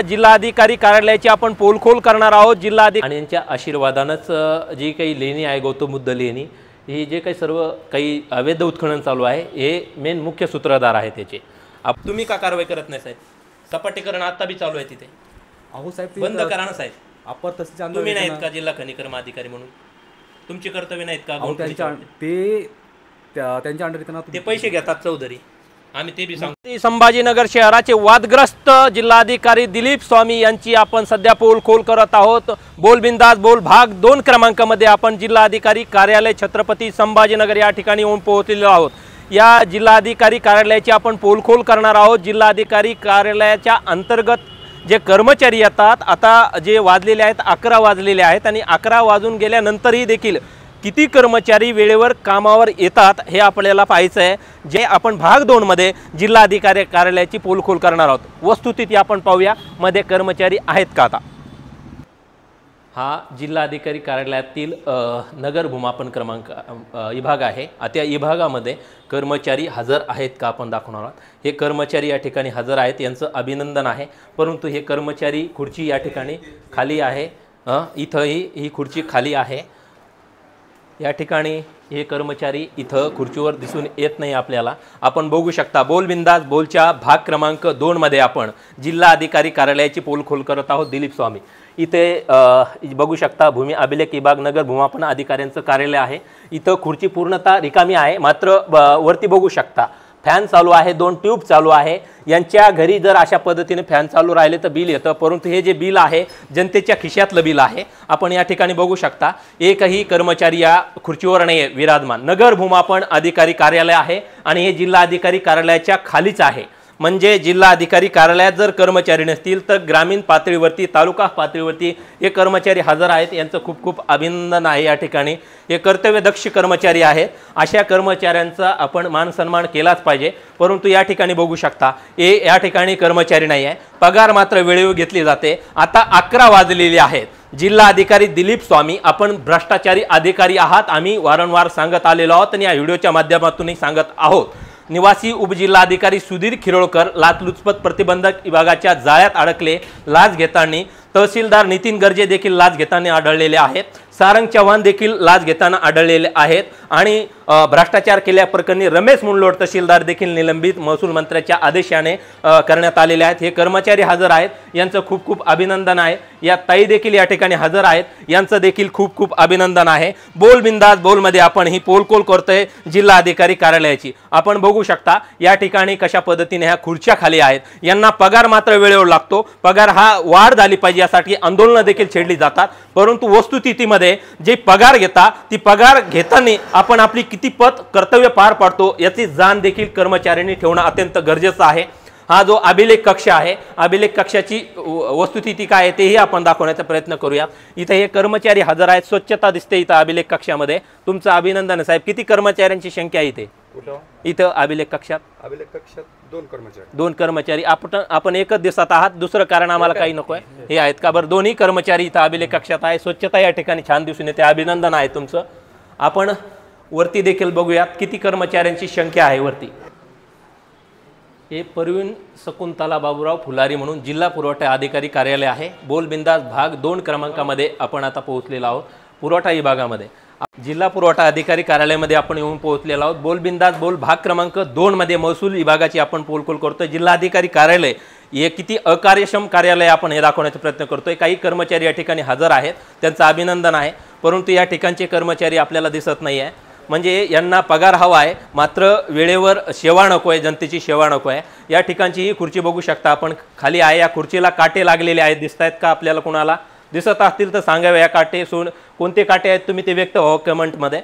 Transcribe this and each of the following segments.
जिल्हाधिकारी कार्यालयाची आपण पोलखोल करणार आहोत। जिल्हाधिकारी आणि यांच्या आशीर्वादानंच जी काही लेणी आहे गौतम बुद्ध लेणी, ही जे काही सर्व काही अवैध उत्खनन चालू आहे हे मेन मुख्य सूत्रधार आहे त्याचे। तुम्ही का कारवाई करत नाही साहेब? सपाटीकरण आता बी चालू आहे तिथे। अहो साहेब बंद करा ना साहेब। आपण तसे तुम्ही नाहीत का जिल्हा खनिकर्म अधिकारी म्हणून? तुमचे कर्तव्य नाहीत का? त्यांच्या अंडर येताना ते पैसे घेतात चौधरी, आम्ही ते बी सांगतो। संभाजीनगर शहराचे वादग्रस्त जिल्हाधिकारी दिलीप स्वामी यांची आपण सध्या पोलखोल करत आहोत। बोल बिंदास बोल भाग 2 क्रमांकामध्ये आपण जिल्हाधिकारी कार्यालय छत्रपती संभाजीनगर या ठिकाणी येऊन पोहोचलेलो आहोत। या जिल्हाधिकारी कार्यालयाची आपण पोलखोल करणार आहोत। जिल्हाधिकारी कार्यालयाच्या अंतर्गत जे कर्मचारी येतात, आता जे वाजलेले आहेत 11 वाजलेले आहेत आणि 11 वाजून गेल्यानंतरही देखील किती कर्मचारी वेळेवर कामावर येतात हे आपल्याला पाहायचं आहे। जे आपण भाग 2 मध्ये जिल्हाधिकारी कार्यालयाची पोलखोल करणार आहोत। वस्तुस्थिती आपण पाहूया, मध्ये कर्मचारी आहेत का? आता हा जिल्हाधिकारी कार्यालयातील नगर भूमापन क्रमांक विभाग आहे। त्या विभागामध्ये कर्मचारी हजर आहेत का आपण दाखवणार आहोत। हे कर्मचारी या ठिकाणी हजर आहेत, यांचं अभिनंदन आहे। परंतु हे कर्मचारी खुर्ची या ठिकाणी खाली आहे। इथंही ही खुर्ची खाली आहे। या ठिकाणी हे कर्मचारी इथं खुर्चीवर दिसून येत नाही आपल्याला। आपण बघू शकता बोल बिंदास बोलच्या भाग क्रमांक 2 मध्ये आपण जिल्हाधिकारी कार्यालयाची पोलखोल करत आहोत। दिलीप स्वामी इथे बघू शकता भूमी अभिलेख विभाग नगर भूमापन अधिकाऱ्यांचं कार्यालय आहे। इथं खुर्ची पूर्णतः रिकामी आहे, मात्र वरती बघू शकता फॅन चालू आहे, 2 ट्यूब चालू आहे। यांच्या घरी जर अशा पद्धतीने फॅन चालू राहिले तर बिल येतं, परंतु हे जे बिल आहे जनतेच्या खिशातलं बिल आहे। आपण या ठिकाणी बघू शकता एकही कर्मचारी या खुर्चीवर नाही आहे विराजमान। नगर भूमापन अधिकारी कार्यालय आहे आणि हे जिल्हाधिकारी कार्यालयाच्या खालीच आहे। म्हणजे जिल्हाधिकारी कार्यालयात जर कर्मचारी नसतील तर ग्रामीण पातळीवरती तालुका पातळीवरती हे कर्मचारी हजर आहेत। यांचं खूप खूप अभिनंदन आहे। या ठिकाणी हे कर्तव्यदक्ष कर्मचारी आहेत। अशा कर्मचाऱ्यांचा आपण मान सन्मान केलाच पाहिजे। परंतु या ठिकाणी बघू शकता या ठिकाणी कर्मचारी नाही आहे, पगार मात्र वेळेवर घेतली जाते। आता 11 वाजलेले आहेत। जिल्हाधिकारी दिलीप स्वामी आपण भ्रष्टाचारी अधिकारी आहात, आम्ही वारंवार सांगत आलेलो आहोत आणि या व्हिडिओच्या माध्यमातूनही सांगत आहोत। निवासी उपजिल्हाधिकारी सुधीर खिरोळकर लाचलुचपत प्रतिबंधक विभागाच्या जाळ्यात अडकले। लाच घेताना तहसीलदार नितीन गर्जे देखील लाच घेताना आढळलेले आहेत। सारंग चव्हाण देखील लाच घेताना आढळलेले आहेत आणि भ्रष्टाचार केल्याप्रकरणी रमेश मुंडलोड तहसीलदार देखील निलंबित महसूल मंत्र्याच्या आदेशाने करण्यात आलेले आहेत। हे कर्मचारी हजर आहेत, यांचं खूप खूप अभिनंदन आहे। या ताई देखील या ठिकाणी हजर आहेत, यांचं देखील खूप खूप अभिनंदन आहे। बोल बिंदास बोल मध्ये आपण ही पोलखोल करतोय जिल्हाधिकारी कार्यालयाची। आपण बघू शकता या ठिकाणी कशा पद्धतीने ह्या खुर्च्या खाली आहेत। यांना पगार मात्र वेळेवर लागतो। पगार हा वाढ झाली पाहिजे यासाठी आंदोलनं देखील छेडली जातात, परंतु वस्तुस्थितीमध्ये जे पगार घेता ती पगार घेताना आपण आपली किती पत कर्तव्य पार पाडतो याची जाण देखील कर्मचाऱ्यांनी ठेवणं अत्यंत गरजेचं आहे। हा जो अभिलेख कक्ष आहे, अभिलेख कक्षाची वस्तुस्थिती काय आहे तेही आपण दाखवण्याचा प्रयत्न करूया। इथे हे कर्मचारी हजर आहेत, स्वच्छता दिसते इथं अभिलेख कक्षामध्ये। तुमचं अभिनंदन साहेब। किती कर्मचाऱ्यांची संख्या आहे इथं अभिलेख कक्षात? अभिलेख कक्षात 2 कर्मचारी। आपण एकच दिवसात आहात, दुसरं कारण आम्हाला काही नको आहे। हे आहेत का बरं? दोन्ही कर्मचारी इथं अभिलेख कक्षात आहे। स्वच्छता या ठिकाणी छान दिसून येते, अभिनंदन आहे तुमचं। आपण वरती देखील बघूयात किती कर्मचाऱ्यांची संख्या आहे वरती। हे परवीन शकुंतला बाबूराव फुलारी म्हणून जिल्हा पुरवठा अधिकारी कार्यालय आहे। बोल बिंदास भाग 2 क्रमांकामध्ये आपण आता पोहोचलेलो आहोत। पुरवठा विभागामध्ये जिल्हा पुरवठा अधिकारी कार्यालयामध्ये आपण येऊन पोहोचलेलो आहोत। बोल बिंदास बोल भाग क्रमांक 2 मध्ये महसूल विभागाची आपण पोलखोल करतोय। जिल्हाधिकारी कार्यालय हे किती अकार्यक्षम कार्यालय आपण हे दाखवण्याचा प्रयत्न करतोय। काही कर्मचारी या ठिकाणी हजर आहेत, त्यांचं अभिनंदन आहे, परंतु या ठिकाणचे कर्मचारी आपल्याला दिसत नाही आहे। म्हणजे यांना पगार हवा आहे, मात्र वेळेवर सेवा नको आहे, जनतेची सेवा नको आहे। या ठिकाणची ही खुर्ची बघू शकता आपण खाली आहे। या खुर्चीला काटे लागलेले आहेत, दिसत आहेत का आपल्याला? कुणाला दिसत असतील तर सांगावे। या काटे कोणते काटे आहेत तुम्ही ते व्यक्त व्हा कमेंटमध्ये।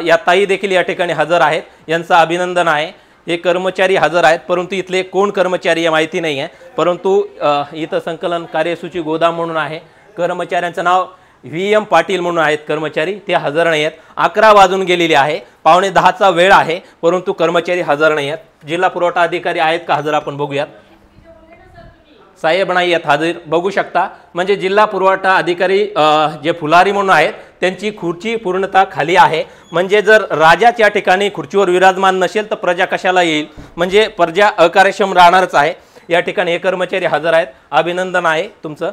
या ताई देखील या ठिकाणी हजर आहेत, यांचं अभिनंदन आहे। हे कर्मचारी हजर आहेत, परंतु इथले कोण कर्मचारी या माहिती नाही आहे। परंतु इथं संकलन कार्यसूची गोदाम म्हणून आहे, कर्मचाऱ्यांचं नाव VM पाटील म्हणून आहेत कर्मचारी, ते हजर नाही आहेत। 11 वाजून गेलेले आहे, 9:45चा वेळ आहे, परंतु कर्मचारी हजर नाही आहेत। जिल्हा पुरवठा अधिकारी आहेत का हजर? आपण बघूयात। साहेब नाही आहेत हजर, बघू शकता। म्हणजे जिल्हा पुरवठा अधिकारी जे फुलारी म्हणून आहेत त्यांची खुर्ची पूर्णतः खाली आहे। म्हणजे जर राजाच या ठिकाणी खुर्चीवर विराजमान नसेल तर प्रजा कशाला येईल? म्हणजे प्रजा अकार्यक्षम राहणारच आहे। या ठिकाणी हे कर्मचारी हजर आहेत, अभिनंदन आहे तुमचं.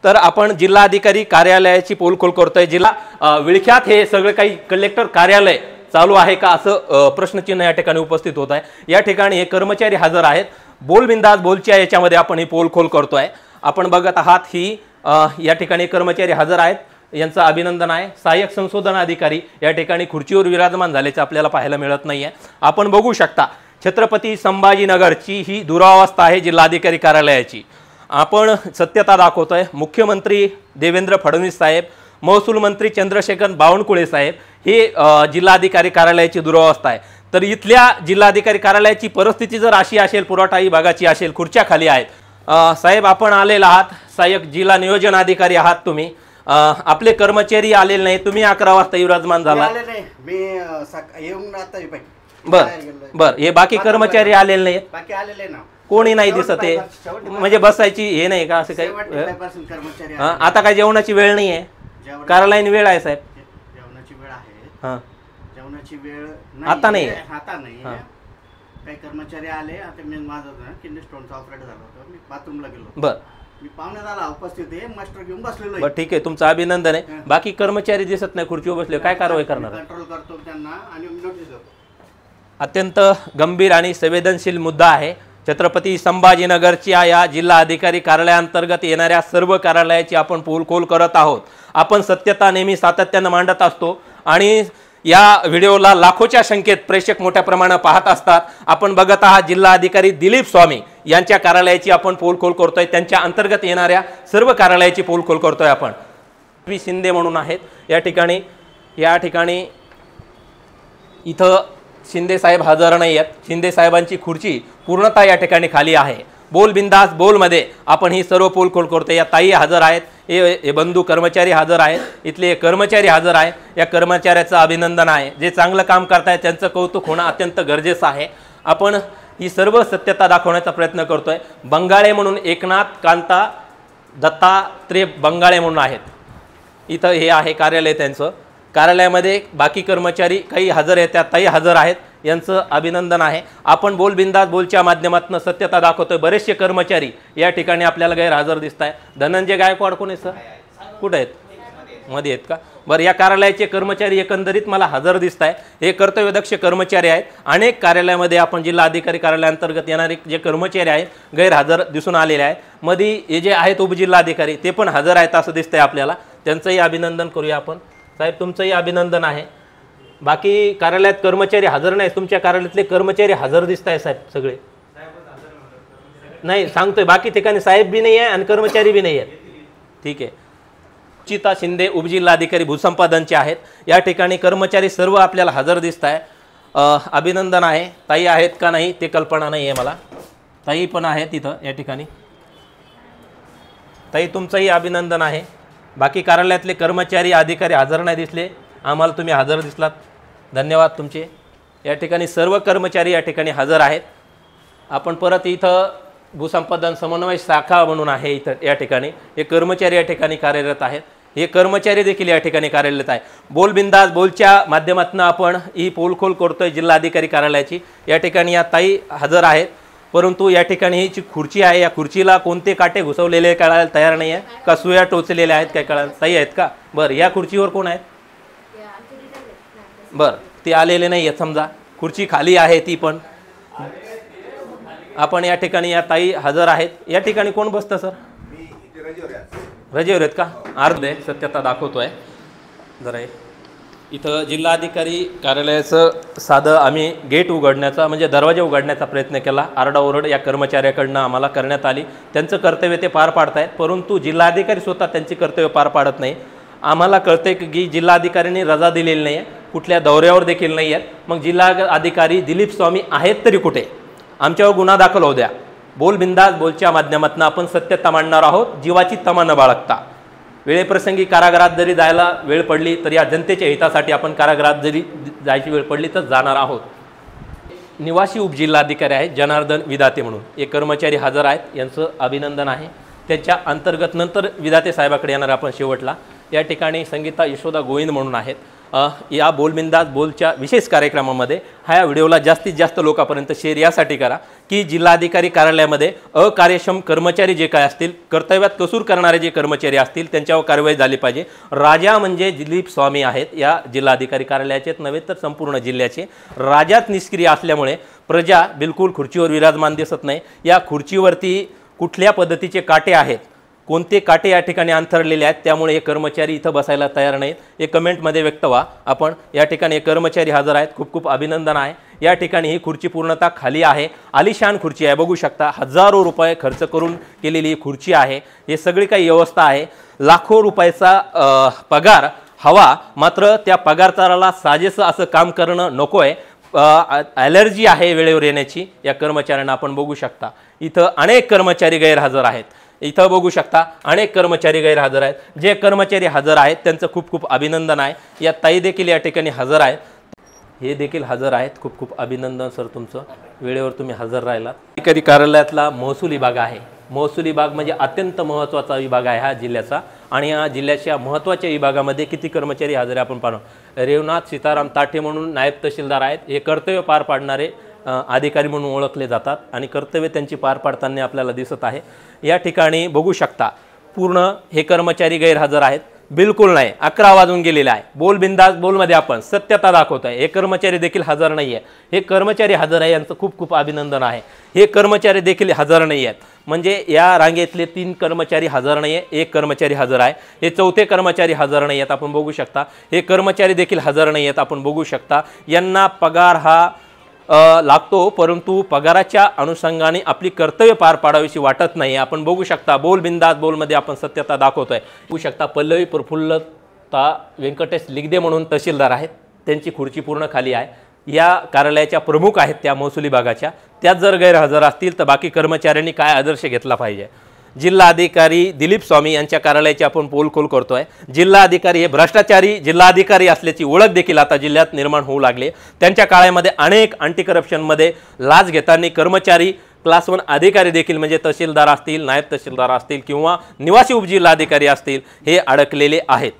तर आपण जिल्हाधिकारी कार्यालयाची पोलखोल करतोय. जिल्हा विळख्यात हे सगळं काही कलेक्टर कार्यालय चालू आहे का असं प्रश्नचिन्ह या ठिकाणी उपस्थित होत आहे. या ठिकाणी हे कर्मचारी हजर आहेत. बोल बिंदास बोलच्या याच्यामध्ये आपण ही पोलखोल करतोय. आपण बघत आहात ही या ठिकाणी कर्मचारी हजर आहेत, यांचं अभिनंदन आहे. सहाय्यक संशोधन अधिकारी या ठिकाणी खुर्चीवर विराजमान झाल्याचं आपल्याला पाहायला मिळत नाहीये. आपण बघू शकता छत्रपती संभाजीनगरची ही दुरावस्था आहे जिल्हाधिकारी कार्यालयाची. आपण सत्यता दाखवतोय. मुख्यमंत्री देवेंद्र फडणवीस साहेब, महसूल मंत्री चंद्रशेखर बावनकुळे साहेब, हे जिल्हाधिकारी कार्यालयाची दुरावस्था आहे. तर इथल्या जिल्हाधिकारी कार्यालयाची परिस्थिती जर अशी असेल, पुरवठा विभागाची असेल, खुर्च्या खाली आहेत. साहेब आपण आलेला आहात, सहाय्यक जिल्हा नियोजन अधिकारी आहात तुम्ही. आपले कर्मचारी आलेले नाही, तुम्ही 11 वाजता विराजमान झाला. बर हे बाकी कर्मचारी आलेले नाहीत, बाकी आलेले ना, कोणी नाही दिसत आहे. म्हणजे बसायची हे नाही का असं काही? आता काय जेवणाची वेळ नाही आहे, कार्यालयाने वेळ आहे साहेब. जेवणाची वेळ आहे. हां जेवणाची वेळ आता नाही. आता नाही. काही कर्मचारी आले. आता मी माझं किडनी स्टोनचा ऑपरेट झाला होता, मी बाथरूमला गेलो. बर मी पाहुण्याला उपस्थित आहे, मास्टर घेऊन बसलेलो आहे. बरं ठीक आहे, तुमचं अभिनंदन आहे. बाकी कर्मचारी दिसत नाही, खुर्चीवर बसले, काय कारवाई करणार? कंट्रोल करतो त्यांना आणि नोटीस देतो. अत्यंत गंभीर आणि संवेदनशील मुद्दा आहे. छत्रपती संभाजीनगरच्या या जिल्हा अधिकारी कार्यालयाअंतर्गत येणाऱ्या सर्व कार्यालयाची आपण पोलखोल करत आहोत. आपण सत्यता नेहमी सातत्यानं मांडत असतो आणि या व्हिडिओला लाखोच्या संख्येत प्रेक्षक मोठ्या प्रमाणात पाहत असतात. आपण बघत आहात जिल्हा अधिकारी दिलीप स्वामी यांच्या कार्यालयाची आपण पोलखोल करतोय. त्यांच्या अंतर्गत येणाऱ्या सर्व कार्यालयाची पोलखोल करतोय आपण. पी शिंदे म्हणून आहेत या ठिकाणी इथं शिंदे साहेब हजर नाही आहेत. शिंदे साहेबांची खुर्ची पूर्णतः या ठिकाणी खाली आहे. बोल बिंदास बोलमध्ये आपण ही सर्व पोलखोल करतो. या ताई हजर आहेत, हे बंधू कर्मचारी हजर आहेत, इथले कर्मचारी हजर आहे. या कर्मचाऱ्याचं अभिनंदन आहे. जे चांगलं काम करतायत त्यांचं कौतुक होणं अत्यंत गरजेचं आहे. आपण ही सर्व सत्यता दाखवण्याचा प्रयत्न करतोय. बंगाळे म्हणून एकनाथ कांता दत्तात्रेय बंगाळे म्हणून आहेत. इथं हे आहे कार्यालय त्यांचं. कार्यालयामध्ये बाकी कर्मचारी काही हजर आहेत, त्या ताई हजर आहेत, यांचं अभिनंदन आहे. आपण बोल बिंदास बोलच्या माध्यमातून सत्यता दाखवतोय. बरेचसे कर्मचारी या ठिकाणी आपल्याला गैरहजर दिसत आहे. धनंजय गायकवाड कोण आहे सर? कुठे आहेत? मध्ये आहेत का? बरं, या कार्यालयाचे कर्मचारी एकंदरीत मला हजर दिसत आहे. हे कर्तव्यदक्ष कर्मचारी आहेत. अनेक कार्यालयामध्ये आपण जिल्हा अधिकारी कार्यालयाअंतर्गत येणारे जे कर्मचारी आहेत गैरहजर दिसून आलेले आहेत. मध्ये हे जे आहेत उपजिल्हाधिकारी ते पण हजर आहेत असं दिसतंय आपल्याला. त्यांचंही अभिनंदन करूया आपण. साहेब तुमचंही अभिनंदन आहे. बाकी कार्यालयात कर्मचारी हजर नाही, तुमच्या कार्यालयातले कर्मचारी हजर दिसत आहे साहेब सगळे. नाही सांगतोय, बाकी ठिकाणी साहेब बी नाही आहे आणि कर्मचारी बी नाही आहेत. ठीक आहे. चिता शिंदे उपजिल्हाधिकारी भूसंपादनचे आहेत. या ठिकाणी कर्मचारी सर्व आपल्याला हजर दिसत आहे. अभिनंदन आहे. ताई आहेत का नाही ते कल्पना नाही आहे मला. ताई पण आहेत इथं या ठिकाणी. ताई तुमचंही अभिनंदन आहे. बाकी कार्यालयातले कर्मचारी अधिकारी हजर नाही दिसले, आम्हाला तुम्ही हजर दिसलात, धन्यवाद तुमचे. या ठिकाणी सर्व कर्मचारी या ठिकाणी हजर आहेत. आपण परत इथं भूसंपादन समन्वय शाखा म्हणून आहे इथं या ठिकाणी हे कर्मचारी या ठिकाणी कार्यरत आहेत. हे कर्मचारी देखील या ठिकाणी कार्यरत आहे. बोल बिंदास बोलच्या माध्यमातून आपण ही पोलखोल करतोय जिल्हाधिकारी कार्यालयाची. या ठिकाणी या ताई हजर आहेत, परंतु या ठिकाणी ही जी खुर्ची आहे या खुर्चीला कोणते काटे घुसवलेले कळायला तयार नाही आहे का सुया टोचलेल्या आहेत काय कळायला? ताई आहेत का? बरं, या खुर्चीवर कोण आहेत? बरं, ते आलेले नाही आहेत समजा. खुर्ची खाली आहे ती पण. आपण या ठिकाणी या ताई हजर आहेत. या ठिकाणी कोण बसतं सर? रजेवर आहेत का? अर्धे सत्यता दाखवतोय जरा. इथं जिल्हाधिकारी कार्यालयाचं साधं आम्ही गेट उघडण्याचा म्हणजे दरवाजा उघडण्याचा प्रयत्न केला. आरडाओरड या कर्मचाऱ्याकडनं आम्हाला करण्यात आली. त्यांचं कर्तव्य ते पार पाडतायत, परंतु जिल्हाधिकारी स्वतः त्यांची कर्तव्य पार पाडत नाही. आम्हाला कळतंय की जिल्हाधिकाऱ्यांनी रजा दिलेली नाही आहे, कुठल्या दौऱ्यावर देखील नाही आहेत. मग जिल्हा अधिकारी दिलीप स्वामी आहेत तरी कुठे? आमच्यावर गुन्हा दाखल होऊ द्या. बोल बिंदास बोलच्या माध्यमातून आपण सत्यता मांडणार आहोत, जीवाची तमा न बाळगता. वेळेप्रसंगी कारागृहात जरी जायला वेळ पडली तर या जनतेच्या हितासाठी आपण कारागृहात जरी जायची वेळ पडली तर जाणार आहोत. निवासी उपजिल्हाधिकारी आहेत जनार्दन विदाते म्हणून हे कर्मचारी हजर आहेत, यांचं अभिनंदन आहे. त्याच्या अंतर्गत नंतर विदाते साहेबाकडे येणार आपण शेवटला. या ठिकाणी संगीता यशोदा गोविंद म्हणून आहेत. या बोलबिंदास बोलच्या विशेष कार्यक्रमामध्ये ह्या व्हिडिओला जास्तीत जास्त लोकांपर्यंत शेअर यासाठी करा की जिल्हाधिकारी कार्यालयामध्ये अकार्यक्षम कर्मचारी जे काय असतील, कर्तव्यात कसूर करणारे जे कर्मचारी असतील त्यांच्यावर कारवाई झाली पाहिजे। राजा म्हणजे दिलीप स्वामी आहेत या जिल्हाधिकारी कार्यालयाचेच नव्हे तर संपूर्ण जिल्ह्याचे। राजाच निष्क्रिय असल्यामुळे प्रजा बिलकुल खुर्चीवर विराजमान दिसत नाही। या खुर्चीवरती कुठल्या पद्धतीचे काटे आहेत, कोणते काटे या ठिकाणी अंथरलेले आहेत, त्यामुळे हे कर्मचारी इथं बसायला तयार नाहीत। हे कमेंटमध्ये व्यक्त व्हा। आपण या ठिकाणी हे कर्मचारी हजर आहेत, खूप खूप अभिनंदन आहे। या ठिकाणी ही खुर्ची पूर्णतः खाली आहे, आलिशान खुर्ची आहे, बघू शकता हजारो रुपये खर्च करून केलेली ही खुर्ची आहे। हे सगळी काही व्यवस्था आहे, लाखो रुपयाचा पगार हवा, मात्र त्या पगारदाराला साजेसं असं काम करणं नको आहे। ॲलर्जी आहे वेळेवर येण्याची या कर्मचाऱ्यांना आपण बघू शकता। इथं अनेक कर्मचारी गैरहजर आहेत, इथं बघू शकता अनेक कर्मचारी गैरहजर आहेत। जे कर्मचारी हजर आहेत त्यांचं खूप खूप अभिनंदन आहे। या ताई देखील या ठिकाणी हजर आहेत, हे देखील हजर आहेत। खूप खूप अभिनंदन सर तुमचं, वेळेवर तुम्ही हजर राहिलात। अधिकारी कार्यालयातला महसूल विभाग आहे, महसूल विभाग म्हणजे अत्यंत महत्त्वाचा विभाग आहे हा जिल्ह्याचा। आणि या जिल्ह्याच्या महत्त्वाच्या विभागामध्ये किती कर्मचारी हजर आहे आपण पाहू। रेवनाथ सीताराम ताठे म्हणून नायब तहसीलदार आहेत, हे कर्तव्य पार पाडणारे अधिकारी म्हणून ओळखले जातात आणि कर्तव्य त्यांची पार पाडताना आपल्याला दिसत आहे। या ठिकाणी बघू शकता पूर्ण हे कर्मचारी गैरहजर आहेत, बिलकुल नाही। 11 वाजून गेलेले आहे। बोल बिंदास बोलमध्ये आपण सत्यता दाखवत आहे। हे कर्मचारी देखील हजर नाही आहे, हे कर्मचारी हजर आहे यांचं खूप खूप अभिनंदन आहे। हे कर्मचारी देखील हजर नाही आहेत, म्हणजे या रांगेतले 3 कर्मचारी हजर नाही आहे, 1 कर्मचारी हजर आहे। हे चौथे कर्मचारी हजर नाही आहेत, आपण बघू शकता। हे कर्मचारी देखील हजर नाही आहेत, आपण बघू शकता। यांना पगार हा लागतो, परंतु पगाराच्या अनुषंगाने आपली कर्तव्य पार पाडावीशी वाटत नाही। आपण बघू शकता बोल बिंदास बोलमध्ये आपण सत्यता दाखवतोय। बघू शकता पल्लवी प्रफुल्लता व्यंकटेश लिगदे म्हणून तहसीलदार आहेत, त्यांची खुर्ची पूर्ण खाली आहे। या कार्यालयाच्या प्रमुख आहेत त्या महसूल विभागाच्या, त्यात जर गैरहजर असतील तर बाकी कर्मचाऱ्यांनी काय आदर्श घेतला पाहिजे। जिल्हाधिकारी दिलीप स्वामी यांच्या कार्यालयाची आपण पोलखोल करतोय। जिल्हाधिकारी हे भ्रष्टाचारी जिल्हाधिकारी असल्याची ओळख देखील आता जिल्ह्यात निर्माण होऊ लागले। त्यांच्या काळामध्ये अनेक अँटी करप्शनमध्ये लाच घेताना कर्मचारी क्लास 1 अधिकारी देखील म्हणजे तहसीलदार असतील, नायब तहसीलदार असतील किंवा निवासी उपजिल्हाधिकारी असतील हे अडकलेले आहेत।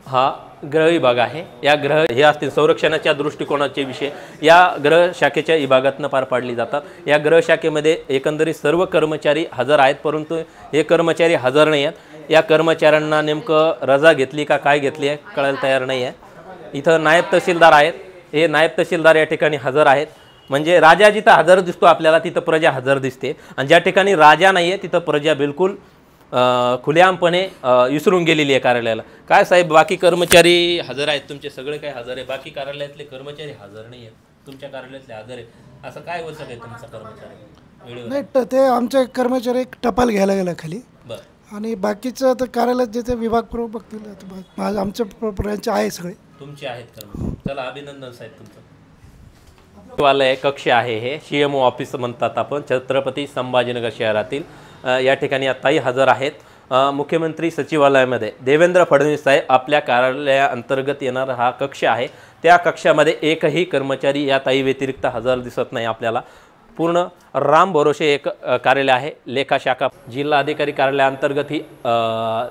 हा गृह विभाग आहे, या गृह हे असतील संरक्षणाच्या दृष्टिकोनाचे विषय या गृह शाखेच्या विभागातून पार पाडली जातात। या गृह शाखेमध्ये एकंदरीत सर्व कर्मचारी हजर आहेत, परंतु हे कर्मचारी हजर नाही आहेत। या कर्मचाऱ्यांना नेमकं रजा घेतली का काय घेतली आहे कळायला तयार नाही आहे। इथं नायब तहसीलदार आहेत, हे नायब तहसीलदार या ठिकाणी हजर आहेत। म्हणजे राजा जिथं हजर दिसतो आपल्याला तिथं प्रजा हजर दिसते, आणि ज्या ठिकाणी राजा नाही आहे तिथं प्रजा बिलकुल खुलेआमपणे विसरून गेलेली आहे कार्यालयाला। काय साहेब बाकी कर्मचारी हजर आहेत, तुमचे सगळे काय हजर आहे, बाकी कार्यालयातले कर्मचारी हजर नाही आहेत, तुमच्या कार्यालयातले हजर आहेत, असं काय होतं आहे तुमचा कर्मचारी? नाही ते आमचे कर्मचारी एक टपाल घ्यायला गेला खाली, बरं, आणि बाकीचं तर कार्यालयात जे विभाग प्रमुख बघतील आमचे ब्रांच आहे सगळे तुमचे आहेत कर्मचारी। चला अभिनंदन साहेब तुमचं। वालय कक्ष आहे, हे CMO ऑफिस म्हणतात आपण, छत्रपती संभाजीनगर शहरातील। या ठिकाणी आताही हजर आहेत। मुख्यमंत्री सचिवालयामध्ये देवेंद्र फडणवीस साहेब आपल्या कार्यालयाअंतर्गत येणारा हा कक्ष आहे। त्या कक्षामध्ये एकही कर्मचारी या ताई व्यतिरिक्त हजर दिसत नाही आपल्याला। पूर्ण राम भरोसे एक कार्यालय आहे, लेखा शाखा जिल्हाधिकारी कार्यालयाअंतर्गत ही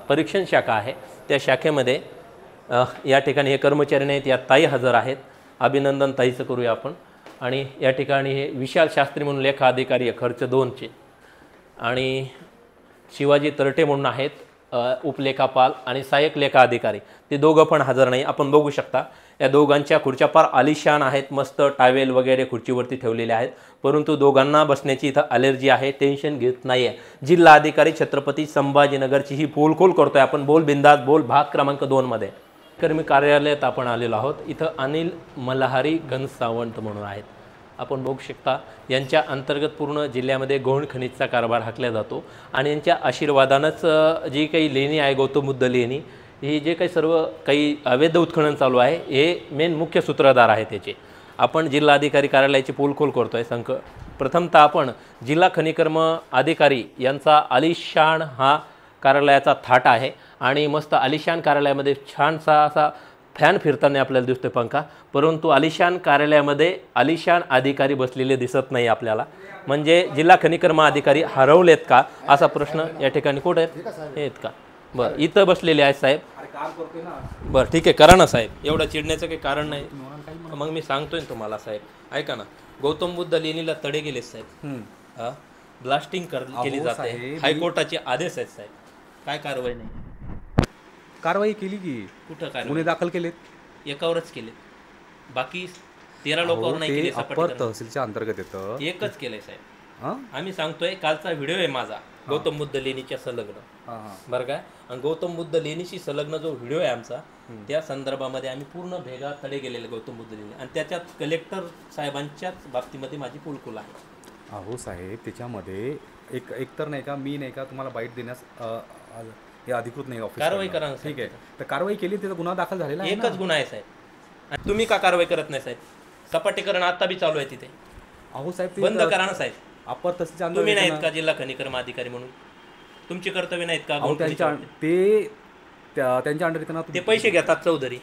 परीक्षण शाखा आहे। त्या शाखेमध्ये या ठिकाणी हे कर्मचारी नाहीत, या ताई हजर आहेत। अभिनंदन ताईचं करूया आपण। आणि या ठिकाणी हे विशाल शास्त्री म्हणून लेखा अधिकारी आहे खर्च 2चे, आणि शिवाजी तरटे म्हणून आहेत उपलेखापाल आणि सहाय्यक लेखा अधिकारी, ते दोघं पण हजर नाही। आपण बघू शकता या दोघांच्या खुर्च्या फार आलिशान आहेत, मस्त टावेल वगैरे खुर्चीवरती ठेवलेले आहेत, परंतु दोघांना बसण्याची इथं ॲलर्जी आहे, टेन्शन घेत नाही आहे। जिल्हाधिकारी छत्रपती संभाजीनगरची ही पोलखोल करतोय आपण बोल बिंदास बोल भाग क्रमांक 2 मध्ये। कर्मी कार्यालयात आपण आलेलो आहोत। इथं अनिल मल्हारी घनसावंत म्हणून आहेत, आपण बघू शकता। यांच्या अंतर्गत पूर्ण जिल्ह्यामध्ये गौण खनिजचा कारभार हाकला जातो, आणि यांच्या आशीर्वादानंच जी काही लेणी आहे गौतम बुद्ध लेणी, ही जे काही सर्व काही अवैध उत्खनन चालू आहे हे मेन मुख्य सूत्रधार आहे त्याचे। आपण जिल्हाधिकारी कार्यालयाची पोलखोल करतोय। प्रथमतः आपण जिल्हा खनिकर्म अधिकारी यांचा आलिशान हा कार्यालयाचा थाट आहे, आणि मस्त आलिशान कार्यालयामध्ये छानसा असा फॅन फिरताना आपल्याला दिसतोय पंखा, परंतु आलिशान कार्यालयामध्ये आलिशान अधिकारी बसलेले दिसत नाही आपल्याला। म्हणजे जिल्हा खनिकर्म अधिकारी हरवलेत का असा प्रश्न या ठिकाणी कुठे आहेत का? बरं इथं बसलेले आहेत साहेब. अरे काम करतोय ना. बरं ठीक आहे, करा ना साहेब, एवढं चिडण्याचं काही कारण नाही. मग मी सांगतोय ना तुम्हाला साहेब, ऐका ना, गौतम बुद्ध लेणीला तडे गेले साहेब, हा ब्लास्टिंग केली जाते, साहेब, हायकोर्टाचे आदेश आहेत साहेब, काय कारवाई नाही? कारवाई केली की कुठं काय गुन्हे दाखल केलेत, एकावरच केले, बाकी 13 लोकांवर नाही केली. अप्पर तहसीलच्या अंतर्गत येतं. एकच केलंय साहेब. हां आम्ही सांगतोय, कालचा व्हिडिओ आहे माझा गौतम बुद्ध लेणीच्या संलग्न, बरं काय, आणि गौतम बुद्ध लेणीशी संलग्न जो व्हिडिओ आहे आमचा, त्या संदर्भामध्ये आम्ही पूर्ण भेगा तडे गेलेले गौतम बुद्ध लेणी, आणि त्याच्यात कलेक्टर साहेबांच्याच बाबतीमध्ये माझी पुलकुल आहे. अहो साहेब, त्याच्यामध्ये एकतर नाही का, मी नाही का तुम्हाला बाईट देण्यास हे अधिकृत नाही ऑफिस, कारवाई करा ना. ठीक आहे, तर कारवाई केली, त्याचा गुन्हा दाखल झालेला आहे. एकच गुन्हा आहे साहेब, आणि तुम्ही का कारवाई करत नाही साहेब? सपाटीकरण आता बी चालू आहे तिथे, अहो साहेब ते बंद करा ना साहेब. अप्पर तहसीलच्या तुम्ही नाहीत का जिल्हा खनिकर्म अधिकारी म्हणून? तुमची कर्तव्य नाहीत का? त्यांच्या अंडर येताना ते पैसे घेतात चौधरी,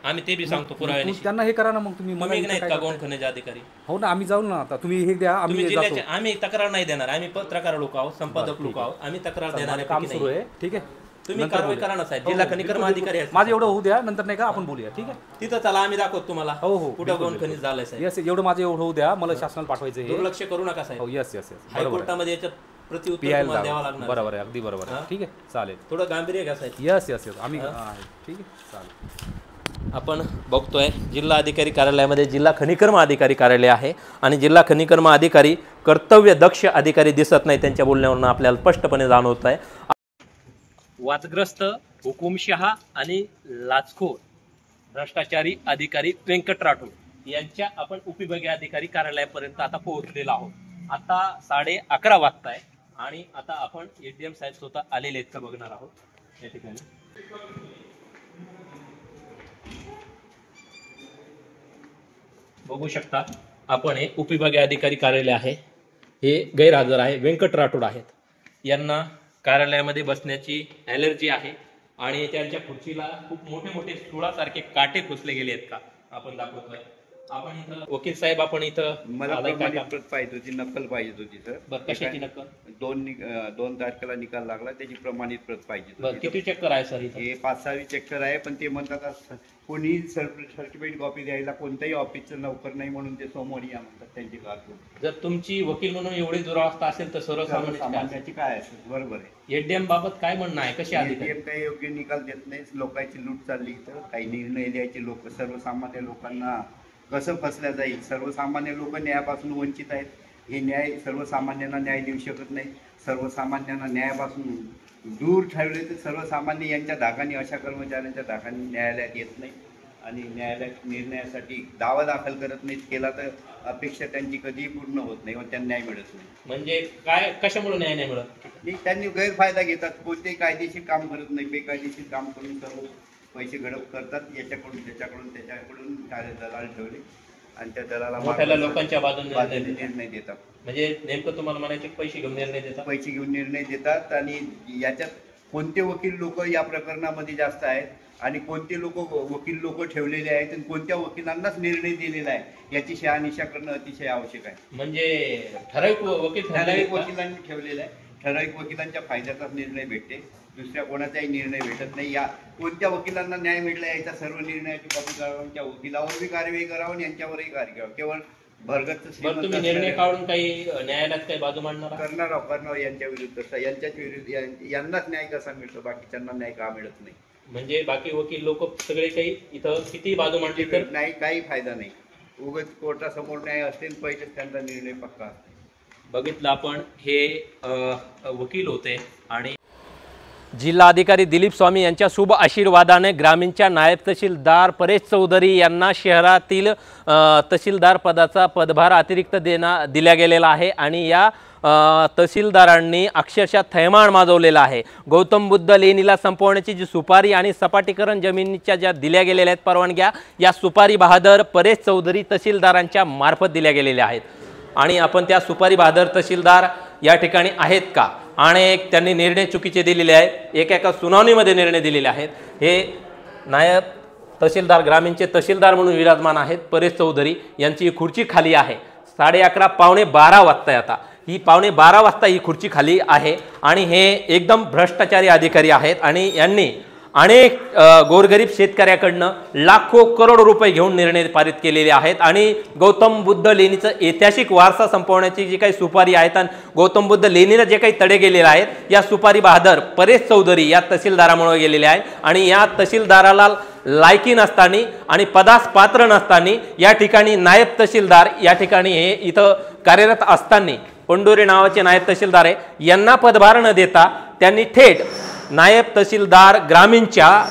आम्ही ते बी सांगतो पुराव्याने. त्यांना हे करा ना मग तुम्ही नाहीत का गौण खनिज अधिकारी? हो ना, आम्ही जाऊ ना आता, तुम्ही हे द्या, आम्ही जिल्ह्याचे. आम्ही तक्रार नाही देणार, आम्ही पत्रकार लोक आहोत, संपादक लोक आहोत, आम्ही तक्रार देणार काम सुरू आहे. ठीक आहे, तुम्ही कारवाई करा ना साहेब, जिल्हा खनिकर्म अधिकारी आहेत. माझं एवढं होऊ द्या, नंतर नाही का आपण बोलूया. ठीक आहे, तिथं चला, आम्ही दाखवतो तुम्हाला. हो हो, कुठं गौण खनिज झालंय साहेब. येस, एवढं माझं एवढं होऊ द्या, मला शासनाला पाठवायचं आहे. दुर्लक्ष करू नका साहेब. हो, येस येस येस, हायकोर्टामध्ये याच्यात प्रत्युत्तर तुम्हाला द्यावं लागणार. बरोबर आहे, अगदी बरोबर आहे. ठीक आहे, चालेल, थोडं गांभीर्य घ्या साहेब. येस येस येस, आम्ही ठीक आहे, चालेल. आपण बघतोय जिल्हा अधिकारी कार्यालयामध्ये जिल्हा खनिकर्म अधिकारी कार्यालय आहे, आणि जिल्हा खनिकर्म अधिकारी कर्तव्य दक्ष अधिकारी दिसत नाही, त्यांच्या बोलण्यावरून आपल्याला स्पष्टपणे जाणवत आहे. वादग्रस्त, हुकुमशहा आणि लाचखोर भ्रष्टाचारी अधिकारी व्यंकट राठोड यांच्या आपण उपविभागीय अधिकारी कार्यालयापर्यंत आता पोहोचलेलो आहोत. आता 11:30 वाजताय, आणि आता आपण एडीएम साहेब स्वतः आलेले आहेत का बघणार आहोत या ठिकाणी. बघू शकता आपण, हे उपविभागीय अधिकारी कार्यालय आहे, हे गैरहजर आहे, व्यंकट राठोड आहेत. यांना कार्यालयामध्ये बसण्याची ॲलर्जी आहे, आणि त्यांच्या खुर्चीला खूप मोठे मोठे सुळासारखे काटे खोचले गेले आहेत का आपण दाखवतोय. आपण इथं वकील साहेब, आपण इथं मला प्रमाणित प्रत पाहिजे होती, नक्कल पाहिजे होती सर. बरं, कशाची नक्कल? 2 तारखेला निकाल लागला, त्याची प्रमाणित प्रत पाहिजे होती. किती चक्कर आहे सर इथं? हे 5-6 चक्कर आहे, पण ते म्हणतात कोणी सर्टिफिकेट कॉपी द्यायला कोणत्याही ऑफिसचं नोकर नाही, म्हणून ते सोमवारी या म्हणतात त्यांची कारकूड. जर तुमची वकील म्हणून एवढी दुरावस्था असेल तर सर्वसामान्याची काय असेल? बरोबर आहे. एडीएम बाबत काय म्हणणं आहे? कशी एडीएम काही योग्य निकाल देत नाही, लोकांची लूट चालली इथं. काही निर्णय द्यायचे, लोक सर्वसामान्य लोकांना कसं फसल्या जाईल. सर्वसामान्य लोक न्यायापासून वंचित आहेत. हे न्याय सर्वसामान्यांना न्याय देऊ शकत नाही. सर्वसामान्यांना न्यायापासून दूर ठेवले तर सर्वसामान्य यांच्या धाकाने, अशा कर्मचाऱ्यांच्या धाकाने न्यायालयात येत नाही, आणि न्यायालयात निर्णयासाठी दावा दाखल करत नाहीत. केला तर अपेक्षा त्यांची कधीही पूर्ण होत नाही व त्यांना न्याय मिळत नाही. म्हणजे काय, कशामुळे न्याय नाही मिळत? त्यांनी गैरफायदा घेतात, कोणतेही कायदेशीर काम करत नाही, बेकायदेशीर काम करून सर्व पैसे गडप करतात. याच्याकडून त्याच्याकडून दलाल ठेवले, आणि त्या दलाला लोकांच्या बाजूने निर्णय देतात. म्हणजे नेमकं तुम्हाला म्हणायचे पैसे घेऊन निर्णय देतात? पैसे घेऊन निर्णय देतात. आणि याच्यात कोणते वकील लोक या प्रकरणामध्ये जास्त आहेत, आणि कोणते वकील लोक ठेवलेले आहेत, आणि कोणत्या वकिलांनाच निर्णय दिलेला आहे, याची शहानिशा करणं अतिशय आवश्यक आहे. म्हणजे ठराविक वकिलांनी ठेवलेला आहे, ठराविक वकिलांच्या फायद्याचाच निर्णय भेटते, दुसऱ्या कोणाचाही निर्णय भेटत नाही. या कोणत्या वकिलांना न्याय मिळला याच्या सर्व निर्णयाची कॉपी करावं, त्या वकिलावर बी कारवाई करावं, आणि यांच्यावरही कारवाई करावं. केवळ भरगतच तुम्ही निर्णय काढून काही न्यायालयात काही बाजू मांडणार? करणार यांच्या विरुद्ध, यांच्याच विरुद्ध. यांनाच न्याय कसा मिळतो, बाकीच्यांना न्याय का मिळत नाही? म्हणजे बाकी वकील लोक सगळे काही इथं किती बाजू मांडली तर नाही, काही फायदा नाही. उगाच कोर्टासमोर न्याय असेल, पहिलेच त्यांचा निर्णय पक्का असतो. बघितलं आपण, हे वकील होते, आणि जिल्हाधिकारी दिलीप स्वामी यांच्या शुभ आशीर्वादाने ग्रामीणच्या नायब तहसीलदार परेश चौधरी यांना शहरातील तहसीलदार पदाचा पदभार अतिरिक्त दिला गेलेला आहे, आणि या तहसीलदारांनी अक्षरशः थैमान माजवलेला आहे. गौतम बुद्ध लेणीला संपवण्याची जी सुपारी आणि सपाटीकरण जमिनीच्या ज्या दिल्या गेलेल्या आहेत परवानग्या, या सुपारी बहादर परेश चौधरी तहसीलदारांच्या मार्फत दिल्या गेलेल्या आहेत. आणि आपण त्या सुपारी बहादर तहसीलदार या ठिकाणी आहेत का, आणि त्यांनी निर्णय चुकीचे दिलेले आहेत, एका सुनावणीमध्ये निर्णय दिलेले आहेत. हे नायब तहसीलदार, ग्रामीणचे तहसीलदार म्हणून विराजमान आहेत परेश चौधरी यांची खुर्ची खाली आहे. 11:30 पावणे 12 वाजता आता ही 11:15 वाजता ही खुर्ची खाली आहे आणि हे एकदम भ्रष्टाचारी अधिकारी आहेत आणि यांनी अनेक गोरगरीब शेतकऱ्याकडनं लाखो करोड रुपये घेऊन निर्णय पारित केलेले आहेत आणि गौतम बुद्ध लेणीचं ऐतिहासिक वारसा संपवण्याची जी काही सुपारी आहेत आणि गौतम बुद्ध लेणीला जे काही तडे गेलेले आहेत या सुपारी बहादर परेश चौधरी या तहसीलदारामुळे गेलेले आहेत आणि या तहसीलदाराला लायकी नसताना आणि पदास पात्र नसताना या ठिकाणी नायब तहसीलदार या ठिकाणी हे इथं कार्यरत असताना पंडोरे नावाचे नायब तहसीलदार आहे यांना पदभार न देता त्यांनी थेट नायब तहसीलदार ग्रामीणच्या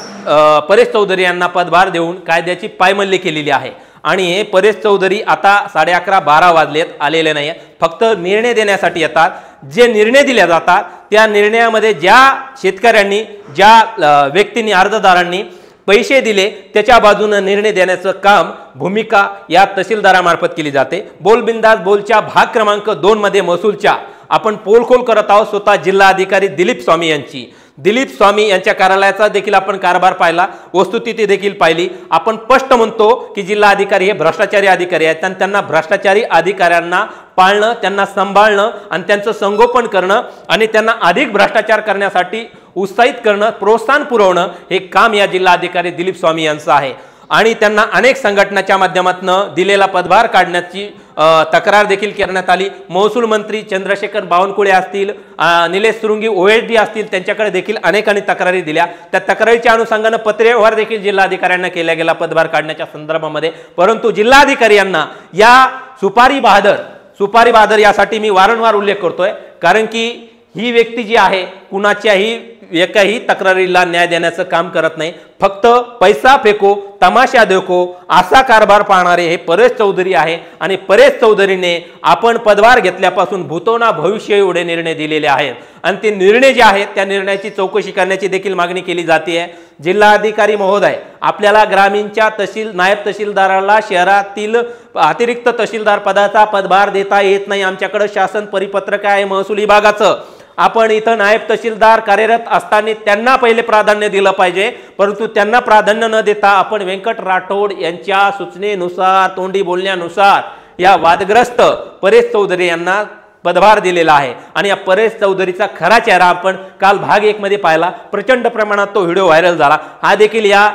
परेश चौधरी यांना पदभार देऊन कायद्याची पायमल्ली केलेली आहे आणि हे परेश चौधरी आता 11:30-12 वाजलेत आलेले नाही फक्त निर्णय देण्यासाठी येतात जे निर्णय दिले जातात त्या निर्णयामध्ये ज्या शेतकऱ्यांनी ज्या व्यक्तींनी अर्जदारांनी पैसे दिले त्याच्या बाजूने निर्णय देण्याचं काम भूमिका या तहसीलदारामार्फत केली जाते बोलबिंदास बोलच्या भाग क्रमांक 2 मध्ये महसूलच्या आपण पोलखोल करत आहोत स्वतः जिल्हाधिकारी दिलीप स्वामी यांची दिलीप स्वामी यांच्या कार्यालयाचा देखील आपण कारभार पाहिला वस्तुस्थिती देखील पाहिली आपण स्पष्ट म्हणतो की जिल्हाधिकारी हे भ्रष्टाचारी अधिकारी आहेत आणि त्यांना भ्रष्टाचारी अधिकाऱ्यांना पाळणं त्यांना सांभाळणं आणि त्यांचं संगोपन करणं आणि त्यांना अधिक भ्रष्टाचार करण्यासाठी उत्साहित करणं प्रोत्साहन पुरवणं हे काम या जिल्हाधिकारी दिलीप स्वामी यांचं आहे आणि त्यांना अनेक संघटनांच्या माध्यमातून दिलेला पदभार काढण्याची तक्रार देखील करण्यात आली महसूल मंत्री चंद्रशेखर बावनकुळे असतील निलेश सुरुंगी OSD असतील त्यांच्याकडे देखील अनेकांनी तक्रारी दिल्या त्या तक्रारीच्या अनुषंगाने पत्रव्यवहार देखील जिल्हाधिकाऱ्यांना केला गेला पदभार काढण्याच्या संदर्भामध्ये परंतु जिल्हाधिकारी यांना या सुपारी बहादर यासाठी मी वारंवार उल्लेख करतोय कारण की ही व्यक्ती जी आहे कुणाच्याही एकाही तक्रारीला न्याय देण्याचं काम करत नाही फक्त पैसा फेको तमाशा देखो असा कारभार पाहणारे हे परेश चौधरी आहे आणि परेश चौधरीने आपण पदभार घेतल्यापासून भूतोना भविष्य एवढे निर्णय दिलेले आहेत आणि ते निर्णय जे आहेत त्या निर्णयाची चौकशी करण्याची देखील मागणी केली जाते जिल्हाधिकारी महोदय आपल्याला ग्रामीणच्या नायब तहसीलदाराला शहरातील अतिरिक्त तहसीलदार पदाचा पदभार देता येत नाही आमच्याकडे शासन परिपत्रक आहे महसूल विभागाचं आपण इथं नायब तहसीलदार कार्यरत असताना त्यांना पहिले प्राधान्य दिलं पाहिजे परंतु त्यांना प्राधान्य न देता आपण व्यंकट राठोड यांच्या सूचनेनुसार तोंडी बोलण्यानुसार या वादग्रस्त परेश चौधरी यांना पदभार दिलेला आहे आणि या परेश चौधरीचा खरा चेहरा आपण काल भाग 1 मध्ये पाहिला प्रचंड प्रमाणात तो व्हिडिओ व्हायरल झाला हा देखील या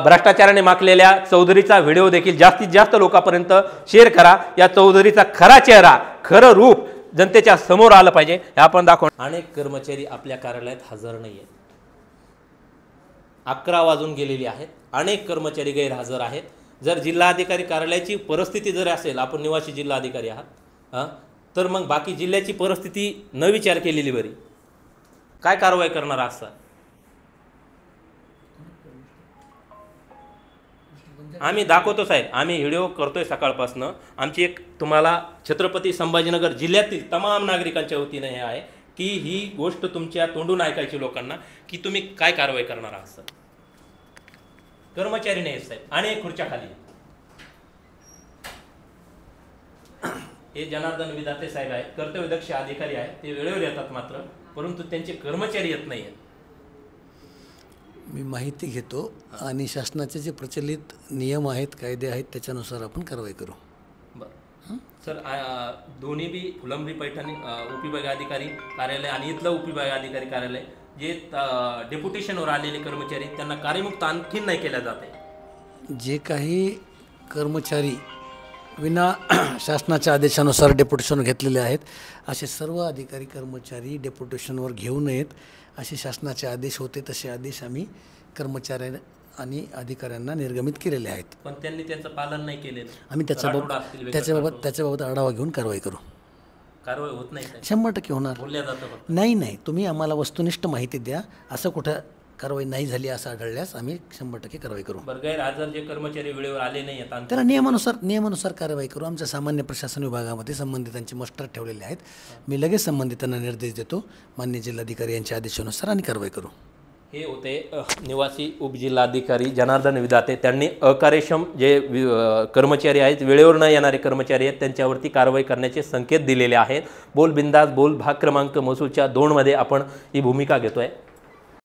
भ्रष्टाचाराने माखलेल्या चौधरीचा व्हिडिओ देखील जास्तीत जास्त लोकांपर्यंत शेअर करा या चौधरीचा खरा चेहरा खरं रूप जनतेच्या समोर आलं पाहिजे हे आपण दाखवू अनेक कर्मचारी आपल्या कार्यालयात हजर नाहीयेत 11 वाजून गेलेली आहेत अनेक कर्मचारी गैरहजर आहेत जर जिल्हाधिकारी कार्यालयाची परिस्थिती जर असेल आपण निवासी जिल्हाधिकारी आहात तर मग बाकी जिल्ह्याची परिस्थिती न विचार केलेली बरी काय कारवाई करणार असं आम्ही दाखवतो साहेब आम्ही व्हिडिओ करतोय सकाळपासून आमची एक तुम्हाला छत्रपती संभाजीनगर जिल्ह्यातील तमाम नागरिकांच्या वतीने हे आहे की ही गोष्ट तुमच्या तोंडून ऐकायची लोकांना की तुम्ही काय कारवाई करणार आहात कर्मचारी नाही साहेब अनेक खुर्च्या खाली हे जनार्दन विधाते साहेब आहेत कर्तव्यदक्ष अधिकारी आहेत ते वेळेवर येतात मात्र परंतु त्यांचे कर्मचारी येत नाही आहेत मी माहिती घेतो आणि शासनाचे जे प्रचलित नियम आहेत कायदे आहेत त्याच्यानुसार आपण कारवाई करू बरं सर दोन्ही बी फुलंब्री पैठणी उपविभागाधिकारी कार्यालय आणि इथलं उपविभागाधिकारी कार्यालय जे डेप्युटेशनवर आलेले कर्मचारी त्यांना कार्यमुक्त आणखीन नाही केल्या जाते जे काही कर्मचारी विना शासनाच्या आदेशानुसार डेप्युटेशन घेतलेले आहेत असे सर्व अधिकारी कर्मचारी डेप्युटेशनवर घेऊ नयेत असे शासनाचे आदेश होते तसे आदेश आम्ही कर्मचाऱ्यांना आणि अधिकाऱ्यांना निर्गमित केलेले आहेत पण त्यांनी त्यांचं पालन नाही केले आम्ही त्याच्याबाबत आढावा घेऊन कारवाई करू कारवाई होत नाही 100% होणार बोलल्या जातं नाही तुम्ही आम्हाला वस्तुनिष्ठ माहिती द्या असं कुठं कारवाई नाही झाली असं आढळल्यास आम्ही 100% कारवाई करू गैरहजर जे कर्मचारी वेळेवर आले नाही आहेत त्याला नियमानुसार कारवाई करू आमच्या सामान्य प्रशासन विभागामध्ये संबंधितांची मस्टर ठेवलेले आहेत मी लगेच संबंधितांना निर्देश देतो मान्य जिल्हाधिकारी यांच्या आदेशानुसार आणि कारवाई करू हे होते निवासी उपजिल्हाधिकारी जनार्दन विधाते त्यांनी अकार्यक्षम जे कर्मचारी आहेत वेळेवर न येणारे कर्मचारी आहेत त्यांच्यावरती कारवाई करण्याचे संकेत दिलेले आहेत बोल बिंदास बोल भाग क्रमांक महसूलच्या 2 मध्ये आपण ही भूमिका घेतोय